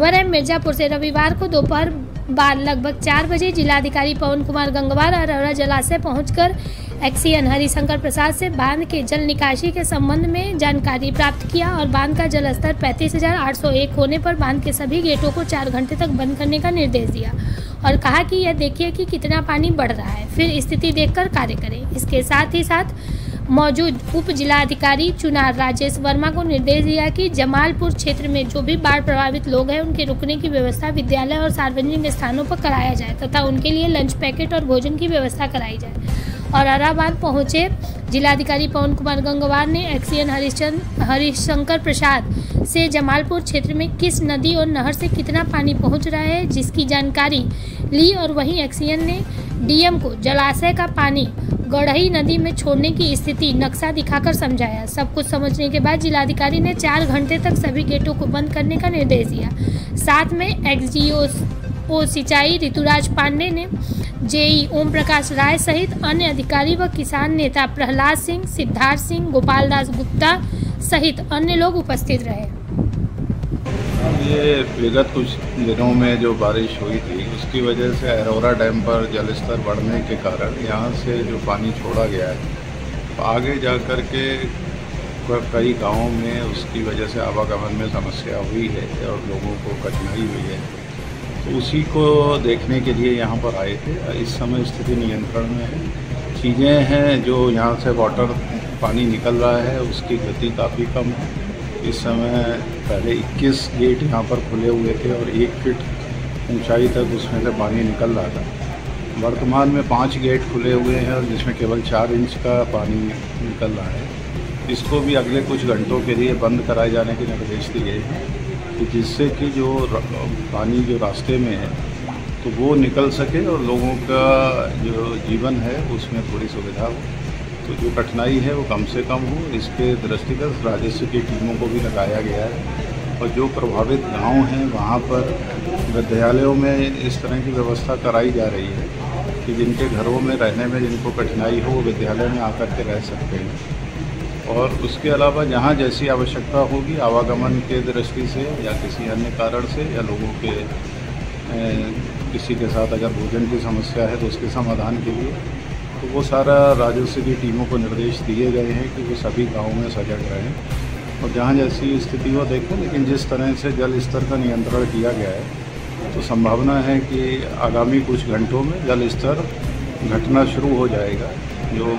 खबर है मिर्जापुर से। रविवार को दोपहर बाद लगभग 4 बजे जिलाधिकारी पवन कुमार गंगवार अरौरा जलाशय पहुंचकर एक्सीएन हरिशंकर प्रसाद से बांध के जल निकासी के संबंध में जानकारी प्राप्त किया और बांध का जल स्तर 35,801 होने पर बांध के सभी गेटों को 4 घंटे तक बंद करने का निर्देश दिया और कहा कि यह देखिए कि कितना पानी बढ़ रहा है, फिर स्थिति देखकर कार्य करें। इसके साथ ही साथ मौजूद उप जिलाधिकारी चुनार राजेश वर्मा को निर्देश दिया कि जमालपुर क्षेत्र में जो भी बाढ़ प्रभावित लोग हैं उनके रुकने की व्यवस्था विद्यालय और सार्वजनिक स्थानों पर कराया जाए तथा उनके लिए लंच पैकेट और भोजन की व्यवस्था कराई जाए। और अराबाद पहुंचे जिलाधिकारी पवन कुमार गंगवार ने एक्सीएन हरिशंकर प्रसाद से जमालपुर क्षेत्र में किस नदी और नहर से कितना पानी पहुंच रहा है जिसकी जानकारी ली और वहीं एक्सीएन ने डीएम को जलाशय का पानी गढ़ई नदी में छोड़ने की स्थिति नक्शा दिखाकर समझाया। सब कुछ समझने के बाद जिलाधिकारी ने 4 घंटे तक सभी गेटों को बंद करने का निर्देश दिया। साथ में एक्सडीओ सिंचाई ऋतुराज पांडे ने जेई ओम प्रकाश राय सहित अन्य अधिकारी व किसान नेता प्रहलाद सिंह, सिद्धार्थ सिंह, गोपाल दास गुप्ता सहित अन्य लोग उपस्थित रहे। ये विगत कुछ दिनों में जो बारिश हुई थी उसकी वजह से अरौरा डैम पर जलस्तर बढ़ने के कारण यहाँ से जो पानी छोड़ा गया है आगे जा कर के कई गांवों में उसकी वजह से आवागमन में समस्या हुई है और लोगों को कठिनाई हुई है। तो उसी को देखने के लिए यहाँ पर आए थे। इस समय स्थिति नियंत्रण में है। चीज़ें हैं जो यहाँ से वाटर पानी निकल रहा है उसकी गति काफ़ी कम है। इस समय पहले 21 गेट यहाँ पर खुले हुए थे और 1 फीट ऊंचाई तक उसमें से पानी निकल रहा था। वर्तमान में 5 गेट खुले हुए हैं और जिसमें केवल 4 इंच का पानी निकल रहा है। इसको भी अगले कुछ घंटों के लिए बंद कराए जाने के निर्देश दिए हैं जिससे कि जो पानी जो रास्ते में है तो वो निकल सके और लोगों का जो जीवन है उसमें थोड़ी सुविधा हो, तो जो कठिनाई है वो कम से कम हो। इसके दृष्टिगत राजस्व की टीमों को भी लगाया गया है और जो प्रभावित गांव हैं वहाँ पर विद्यालयों में इस तरह की व्यवस्था कराई जा रही है कि जिनके घरों में रहने में जिनको कठिनाई हो वो विद्यालय में आकर के रह सकते हैं। और उसके अलावा जहाँ जैसी आवश्यकता होगी आवागमन के दृष्टि से या किसी अन्य कारण से या लोगों के किसी के साथ अगर भोजन की समस्या है तो उसके समाधान के लिए तो वो सारा राजस्व की टीमों को निर्देश दिए गए हैं कि वो सभी गाँव में सजग रहें और जहाँ जैसी स्थिति हो देखें। लेकिन जिस तरह से जल स्तर का नियंत्रण किया गया है तो संभावना है कि आगामी कुछ घंटों में जल स्तर घटना शुरू हो जाएगा। जो